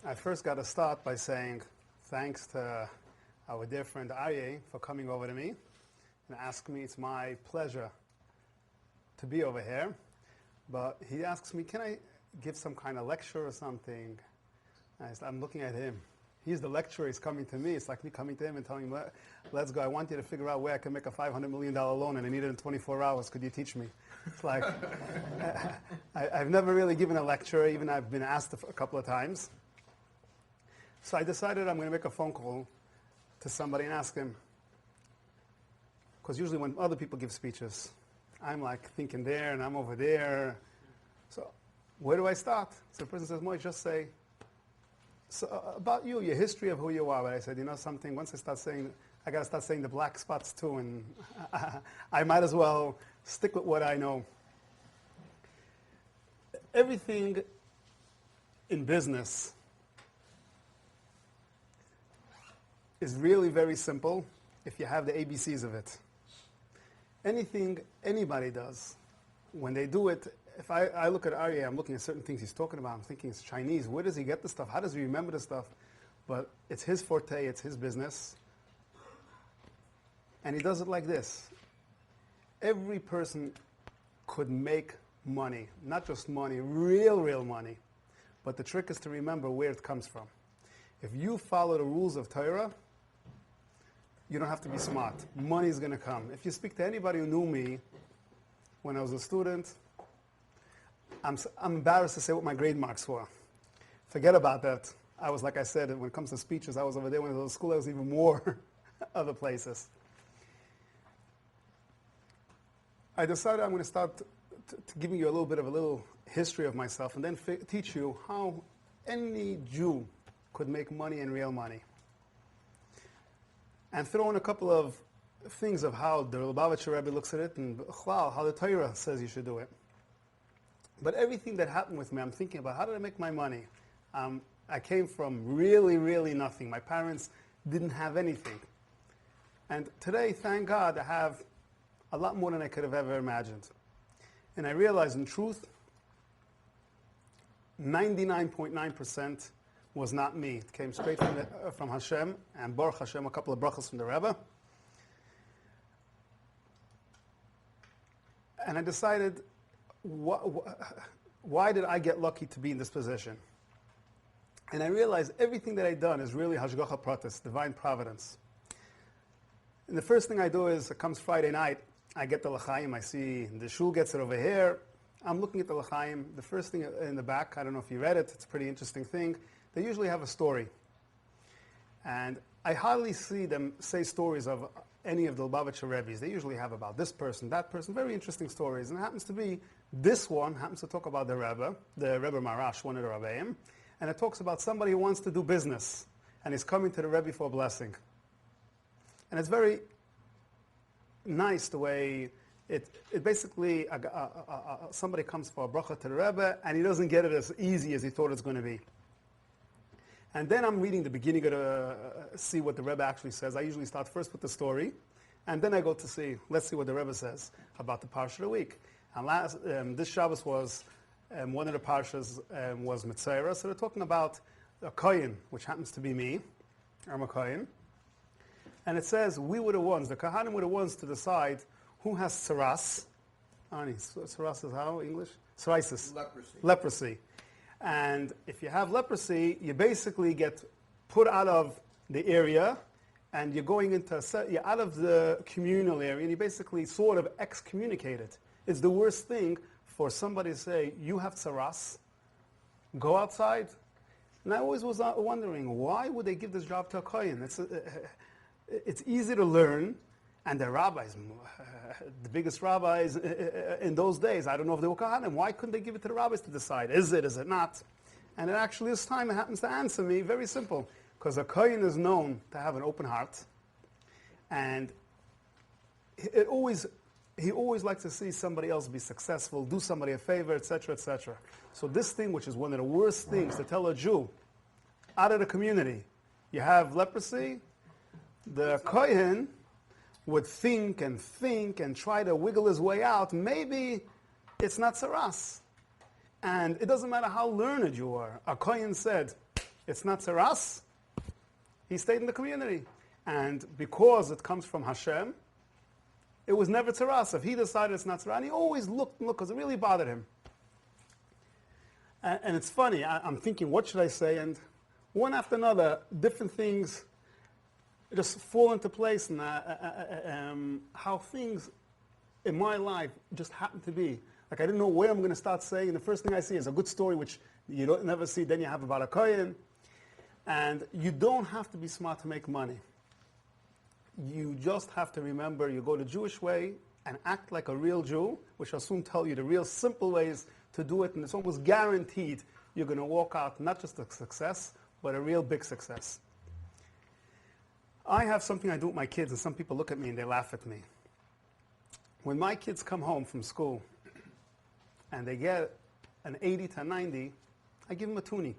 I first got to start by saying thanks to our dear friend Aryeh for coming over to me and asking me. It's my pleasure to be over here. But he asks me, can I give some kind of lecture or something? I'm looking at him. He's the lecturer. He's coming to me. It's like me coming to him and telling him, let's go. I want you to figure out where I can make a $500 million loan, and I need it in 24 hours. Could you teach me? It's like, I've never really given a lecture, even I've been asked a couple of times. So I decided I'm going to make a phone call to somebody and ask him. Because usually when other people give speeches, I'm like thinking there and I'm over there. So where do I start? So the person says, Moshe, just say, so about you, your history of who you are. But I said, you know something, once I start saying, I got to start saying the black spots too, and I might as well stick with what I know. Everything in business is really very simple if you have the ABCs of it. Anything anybody does, when they do it, if I look at Aryeh, I'm looking at certain things he's talking about, I'm thinking it's Chinese. Where does he get the stuff? How does he remember the stuff? But it's his forte, it's his business. And he does it like this. Every person could make money, not just money, real money. But the trick is to remember where it comes from. If you follow the rules of Torah, you don't have to be smart. Money is going to come. If you speak to anybody who knew me when I was a student, I'm embarrassed to say what my grade marks were. Forget about that. I was, like I said, when it comes to speeches, I was over there. When I was at school, I was even more other places. I decided I'm going to start giving you a little history of myself and then teach you how any Jew could make money and real money. And throw in a couple of things of how the Lubavitcher Rebbe looks at it and how the Torah says you should do it. But everything that happened with me, I'm thinking about how did I make my money? I came from really nothing. My parents didn't have anything. And today, thank God, I have a lot more than I could have ever imagined. And I realized, in truth, 99.9% was not me. It came straight from Hashem, and Baruch Hashem, a couple of brachos from the Rebbe. And I decided, why did I get lucky to be in this position? And I realized everything that I've done is really Hashgacha Pratis, divine providence. And the first thing I do is, it comes Friday night, I get the L'chaim, I see the shul gets it over here. I'm looking at the L'chaim. The first thing in the back, I don't know if you read it, it's a pretty interesting thing. They usually have a story. And I hardly see them say stories of any of the Lubavitcher Rebbe's. They usually have about this person, that person, very interesting stories. And it happens to be, this one happens to talk about the Rebbe Marash, one of the Rebbeim. And it talks about somebody who wants to do business and is coming to the Rebbe for a blessing. And it's very nice the way it basically, somebody comes for a bracha to the Rebbe and he doesn't get it as easy as he thought it's going to be. And then I'm reading the beginning of see what the Rebbe actually says. I usually start first with the story, and then I go to see, let's see what the Rebbe says about the Parsha of the week. And this Shabbos was, one of the Parshas was Mitzayra, so they're talking about a Kohen, which happens to be me. I'm a Kohen. And it says, we were the ones, the Kahanim were the ones to decide who has tsaras. Tsaras is how, English? Psoriasis. Leprosy. And if you have leprosy, you basically get put out of the area, and you're going into you're out of the communal area, and you're basically sort of excommunicated. It's the worst thing for somebody to say, you have tsaras, go outside. And I always was wondering, why would they give this job to a kohen? It's easy to learn, and the rabbis, the biggest rabbis in those days, I don't know if they were Kohanim, why couldn't they give it to the rabbis to decide? Is it not? And it actually this time it happens to answer me, very simple, because a Kohen is known to have an open heart, and he always likes to see somebody else be successful, do somebody a favor, etc., etc. So this thing, which is one of the worst things to tell a Jew out of the community, you have leprosy, the Kohen would think and try to wiggle his way out. Maybe it's not tsaras. And it doesn't matter how learned you are. A Kohen said, it's not tzaras, he stayed in the community. And because it comes from Hashem, it was never tzaras. If he decided it's not tzaras, and he always looked because it really bothered him. And it's funny, I'm thinking, what should I say? And one after another, different things just fall into place, and how things in my life just happen to be. Like, I didn't know where I'm going to start saying. The first thing I see is a good story, which you don't never see. Then you have about a kohen. And you don't have to be smart to make money. You just have to remember, you go the Jewish way and act like a real Jew, which I'll soon tell you the real simple ways to do it, and it's almost guaranteed you're going to walk out not just a success, but a real big success. I have something I do with my kids, and some people look at me and they laugh at me. When my kids come home from school and they get an 80 to 90, I give them a toonie.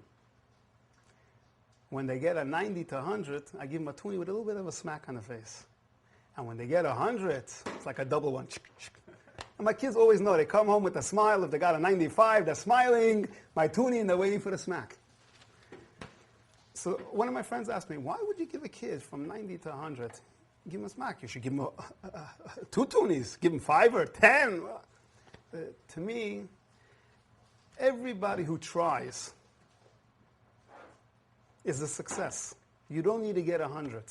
When they get a 90 to 100, I give them a toonie with a little bit of a smack on the face. And when they get 100, it's like a double one. And my kids always know. They come home with a smile. If they got a 95, they're smiling, my toonie, and they're waiting for the smack. So one of my friends asked me, why would you give a kid from 90 to 100, give him a smack? You should give him two toonies. Give him 5 or 10. To me, everybody who tries is a success. You don't need to get 100.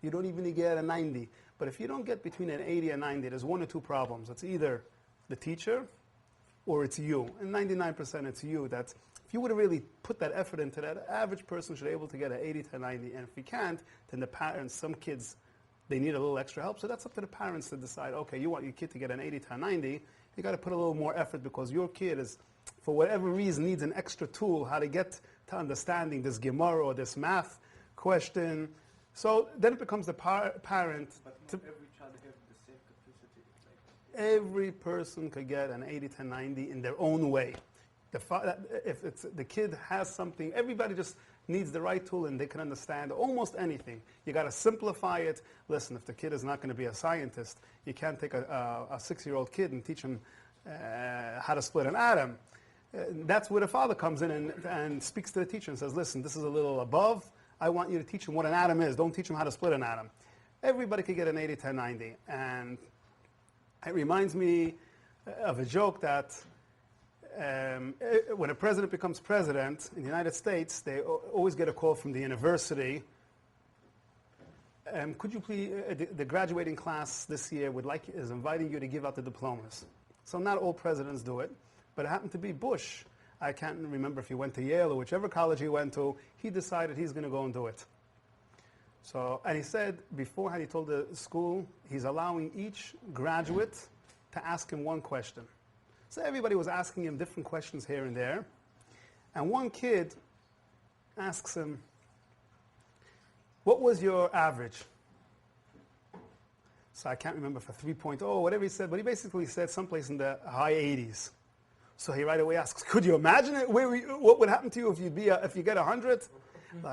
You don't even need to get a 90. But if you don't get between an 80 and 90, there's one or two problems. It's either the teacher or it's you. And 99% it's you. That if you would have really put that effort into that, the average person should be able to get an 80 to 90. And if we can't, then the parents, some kids, they need a little extra help. So that's up to the parents to decide, okay, you want your kid to get an 80 to 90, you got to put a little more effort because your kid is, for whatever reason, needs an extra tool, how to get to understanding this Gemara or this math question. So then it becomes the parent. But not every child has the same capacity. Every person could get an 80 to 90 in their own way. If the kid has something, everybody just needs the right tool and they can understand almost anything. You got to simplify it. Listen, if the kid is not going to be a scientist, you can't take a 6-year-old kid and teach him how to split an atom. That's where the father comes in and speaks to the teacher and says, listen, this is a little above. I want you to teach him what an atom is. Don't teach him how to split an atom. Everybody could get an 80 to 90. And it reminds me of a joke that when a president becomes president in the United States, they always get a call from the university. Could you please, the graduating class this year is inviting you to give out the diplomas. So not all presidents do it, but it happened to be Bush. I can't remember if he went to Yale or whichever college he went to. He decided he's going to go and do it. So, and he said beforehand, he told the school, he's allowing each graduate to ask him one question. So everybody was asking him different questions here and there. And one kid asks him, what was your average? So I can't remember for 3.0, whatever he said, but he basically said someplace in the high 80s. So he right away asks, could you imagine it? What would happen to you if you get 100?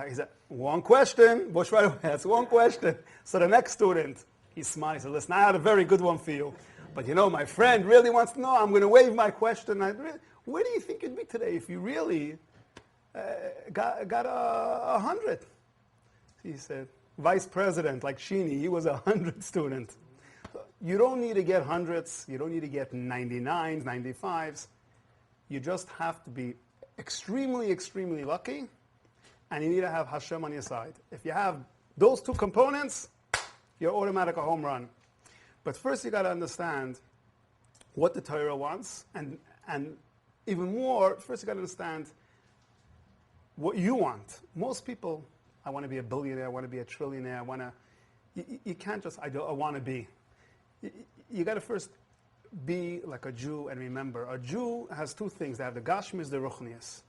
He said, one question. Bush right away, that's one question. So the next student, he smiled. He said, listen, I had a very good one for you. But you know, my friend really wants to know. I'm going to waive my question. Where do you think you'd be today if you really got 100? He said, vice president, like Sheeny, he was 100 student. You don't need to get hundreds. You don't need to get 99s, 95s. You just have to be extremely, extremely lucky, and you need to have Hashem on your side. If you have those two components, you're automatic a home run. But first you got to understand what the Torah wants, and even more, first you got to understand what you want. Most people, I want to be a billionaire, I want to be a trillionaire, you can't just, I want to be. You got to first be like a Jew and remember, a Jew has two things. They have the Gashmis, the Ruchnius.